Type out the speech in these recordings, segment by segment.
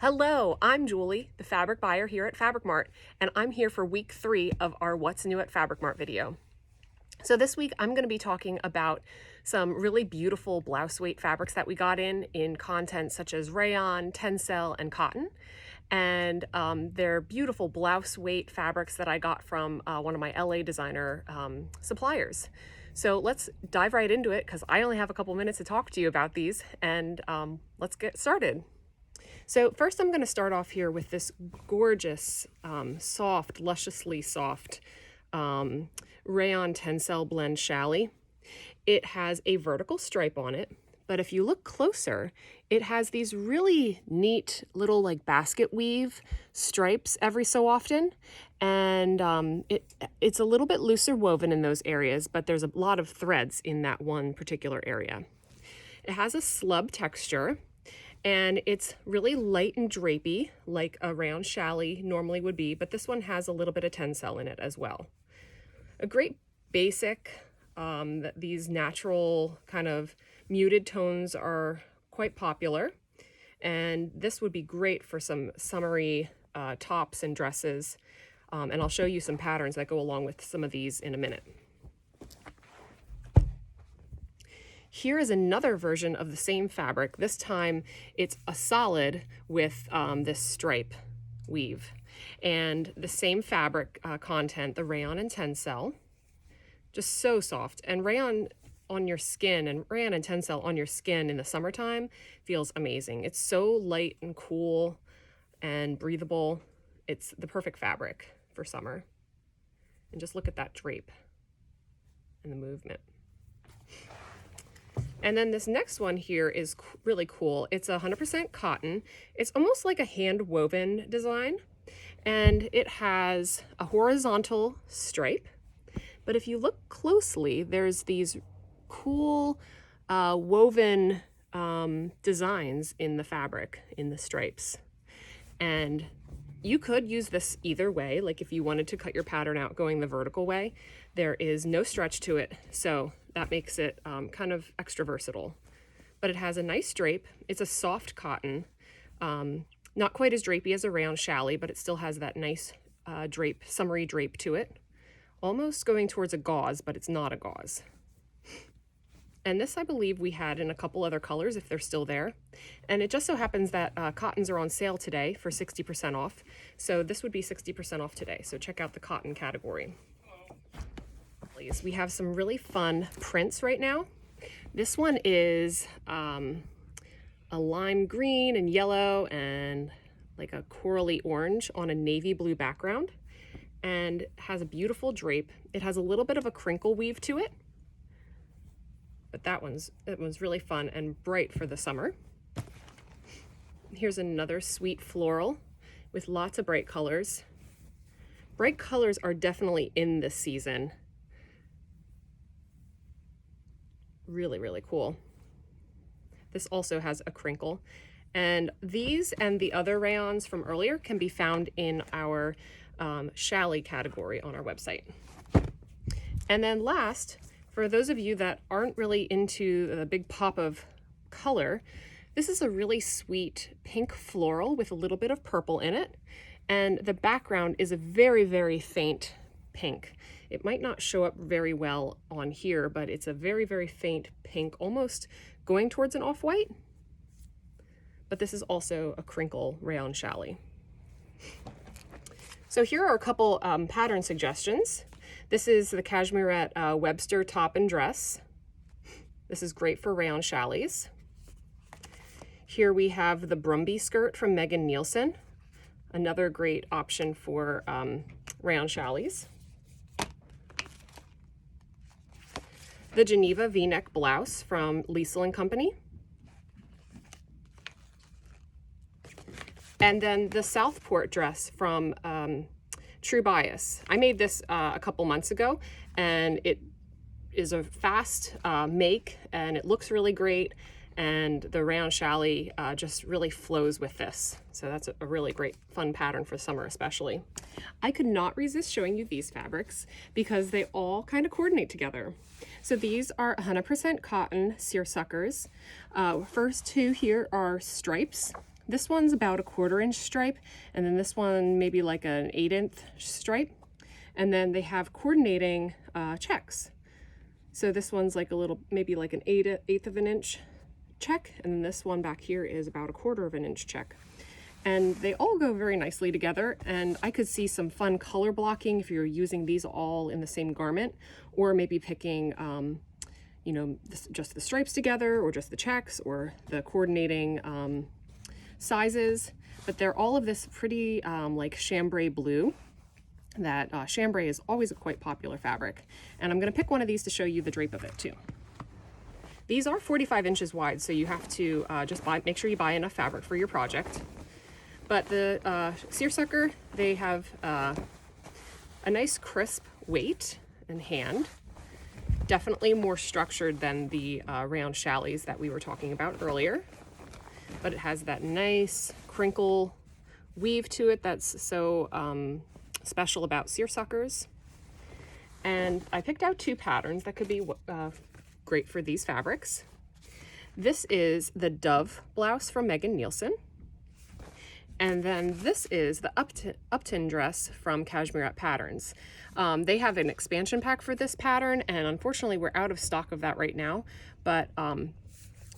Hello, I'm Julie, the fabric buyer here at Fabric Mart, and I'm here for week 3 of our What's New at Fabric Mart video. So this week I'm going to be talking about some really beautiful blouse weight fabrics that we got in content such as rayon, tencel, and cotton. And they're beautiful blouse weight fabrics that I got from one of my LA designer suppliers. So let's dive right into it because I only have a couple minutes to talk to you about these, and let's get started. So first I'm going to start off here with this gorgeous, soft, lusciously soft rayon tencel blend challis. It has a vertical stripe on it, but if you look closer, it has these really neat little like basket weave stripes every so often. And it's a little bit looser woven in those areas, but there's a lot of threads in that one particular area. It has a slub texture. And it's really light and drapey, like a round challis normally would be, but this one has a little bit of tencel in it as well. A great basic, these natural kind of muted tones are quite popular, and this would be great for some summery tops and dresses, and I'll show you some patterns that go along with some of these in a minute. Here is another version of the same fabric. This time it's a solid with this stripe weave. And the same fabric content, the rayon and tencel. Just so soft. And rayon on your skin and rayon and tencel on your skin in the summertime feels amazing. It's so light and cool and breathable. It's the perfect fabric for summer. And just look at that drape and the movement. And then this next one here is really cool. It's 100% cotton. It's almost like a hand woven design, and it has a horizontal stripe. But if you look closely, there's these cool woven designs in the fabric, in the stripes. And you could use this either way, like if you wanted to cut your pattern out going the vertical way. There is no stretch to it, so that makes it kind of extra versatile. But it has a nice drape. It's a soft cotton, not quite as drapey as a round challis, but it still has that nice drape, summery drape to it. Almost going towards a gauze, but it's not a gauze. And this I believe we had in a couple other colors if they're still there. And it just so happens that cottons are on sale today for 60% off. So this would be 60% off today. So check out the cotton category. We have some really fun prints right now. This one is a lime green and yellow and like a corally orange on a navy blue background, and has a beautiful drape. It has a little bit of a crinkle weave to it, but that one's really fun and bright for the summer. Here's another sweet floral with lots of bright colors. Bright colors are definitely in this season. Really, really cool. This also has a crinkle. And these and the other rayons from earlier can be found in our challis category on our website. And then last, for those of you that aren't really into the big pop of color, this is a really sweet pink floral with a little bit of purple in it. And the background is a very, very faint pink. It might not show up very well on here, but it's a very, very faint pink, almost going towards an off-white. But this is also a crinkle rayon challis. So here are a couple pattern suggestions. This is the Cashmerette Webster top and dress. This is great for rayon challis. Here we have the Brumby skirt from Megan Nielsen. Another great option for rayon challis. The Geneva V-neck blouse from Liesel & Company. And then the Southport dress from True Bias. I made this a couple months ago, and it is a fast make, and it looks really great, and the rayon challis just really flows with this. So that's a really great fun pattern for summer especially. I could not resist showing you these fabrics because they all kind of coordinate together. So these are 100% cotton seersuckers. First two here are stripes This one's about a 1/4 inch stripe, and then this one maybe like an 1/8 stripe. And then they have coordinating checks. So this one's like a little, maybe like an 1/8 of an inch check, and then this one back here is about a 1/4 of an inch check. And they all go very nicely together, and I could see some fun color blocking if you're using these all in the same garment, or maybe picking you know, just the stripes together, or just the checks, or the coordinating sizes. But they're all of this pretty like chambray blue. That chambray is always a quite popular fabric, and I'm going to pick one of these to show you the drape of it too. These are 45 inches wide, so you have to just make sure you buy enough fabric for your project. But the seersucker, they have a nice crisp weight and hand. Definitely more structured than the round chalets that we were talking about earlier. But it has that nice crinkle weave to it that's so special about seersuckers. And I picked out 2 patterns that could be great for these fabrics. This is the Dove blouse from Megan Nielsen. And then this is the Upton dress from Cashmere Patterns. They have an expansion pack for this pattern, and unfortunately we're out of stock of that right now, but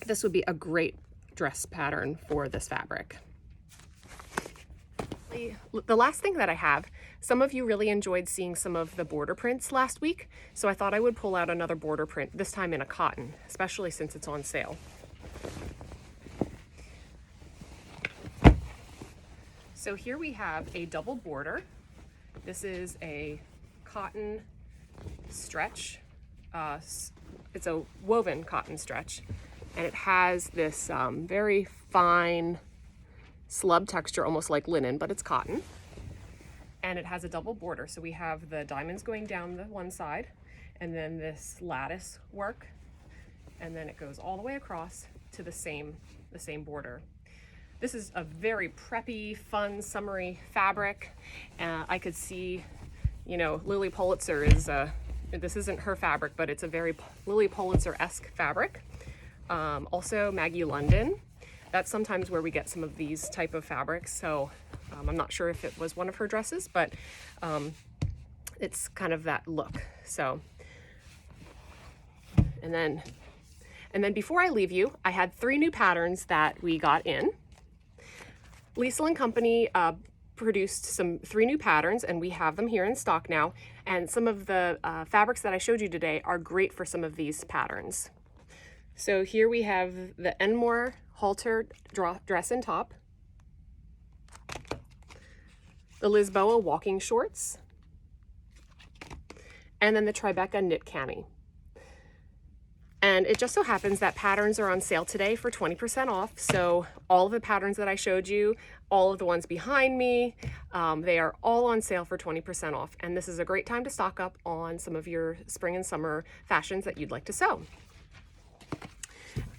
this would be a great dress pattern for this fabric. The last thing that I have, some of you really enjoyed seeing some of the border prints last week, so I thought I would pull out another border print, this time in a cotton, especially since it's on sale. So here we have a double border. This is a cotton stretch. It's a woven cotton stretch, and it has this very fine slub texture, almost like linen, but it's cotton. And it has a double border. So we have the diamonds going down the one side, and then this lattice work, and then it goes all the way across to the same border. This is a very preppy, fun, summery fabric. I could see, you know, Lily Pulitzer is, this isn't her fabric, but it's a very Lily Pulitzer-esque fabric. Also Maggie London. That's sometimes where we get some of these type of fabrics. So I'm not sure if it was one of her dresses, but it's kind of that look. So, and then before I leave you, I had 3 new patterns that we got in. Liesl & Company produced 3 new patterns, and we have them here in stock now. And some of the fabrics that I showed you today are great for some of these patterns. So here we have the Enmore halter dress and top, the Lisboa walking shorts, and then the Tribeca knit cami. And it just so happens that patterns are on sale today for 20% off. So all of the patterns that I showed you, all of the ones behind me, they are all on sale for 20% off. And this is a great time to stock up on some of your spring and summer fashions that you'd like to sew.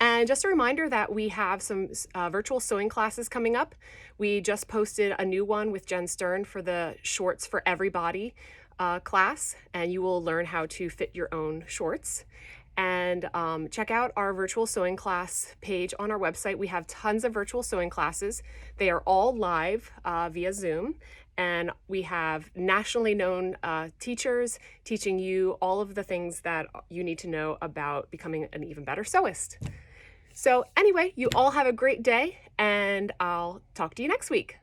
And just a reminder that we have some virtual sewing classes coming up. We just posted a new one with Jen Stern for the Shorts for Everybody class, and you will learn how to fit your own shorts. And check out our virtual sewing class page on our website. We have tons of virtual sewing classes. They are all live via Zoom, and we have nationally known teachers teaching you all of the things that you need to know about becoming an even better sewist. So anyway, you all have a great day, and I'll talk to you next week.